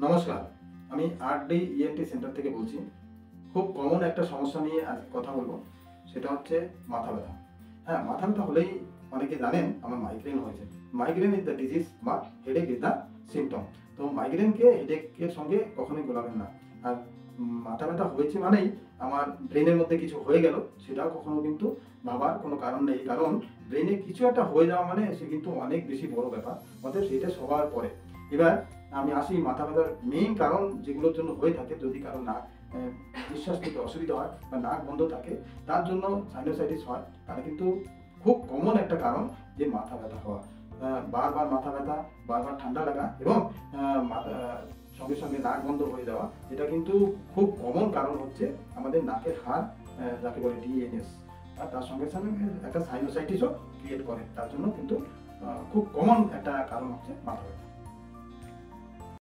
নমস্কার, আমি RD ENT centre থেকে বলছি। খুব কমন একটা সমস্যা নিয়ে আজ কথা বলবো, সেটা হচ্ছে মাথা ব্যথা। হ্যাঁ, মাথা ব্যথা হলেই অনেকে জানেন আমার মাইগ্রেন হয়েছে। মাইগ্রেন ইজ দ্য ডিজিজ বা হেডেক ইজ দ্য সিমটম। তো মাইগ্রেনকে হেডেকের সঙ্গে কখনোই গোলাবেন না। আর মাথা ব্যথা হয়েছে মানেই আমার ব্রেনের মধ্যে কিছু হয়ে গেল, সেটাও কখনো কিন্তু ভাবার কোনো কারণ নেই। কারণ ব্রেনে কিছু একটা হয়ে যাওয়া মানে সে কিন্তু অনেক বেশি বড় ব্যাপার। অতএব সেটা সবার পরে। এবার আমি আসি মাথা ব্যথার মেইন কারণ যেগুলোর জন্য হয়ে থাকে। যদি কারো নাক নিঃশ্বাস নিতে অসুবিধা হয় বা নাক বন্ধ থাকে, তার জন্য সাইনোসাইটিস হয়। তাহলে কিন্তু খুব কমন একটা কারণ যে মাথা ব্যথা হওয়া, বারবার মাথা ব্যথা, বারবার ঠান্ডা লাগা এবং মাথা সঙ্গে সঙ্গে নাক বন্ধ হয়ে যাওয়া, এটা কিন্তু খুব কমন কারণ হচ্ছে আমাদের নাকের হাড়, যাকে বলে ডিএনএস। আর তার সঙ্গে সঙ্গে একটা সাইনোসাইটিসও ক্রিয়েট করে। তার জন্য কিন্তু খুব কমন একটা কারণ হচ্ছে মাথা ব্যথা।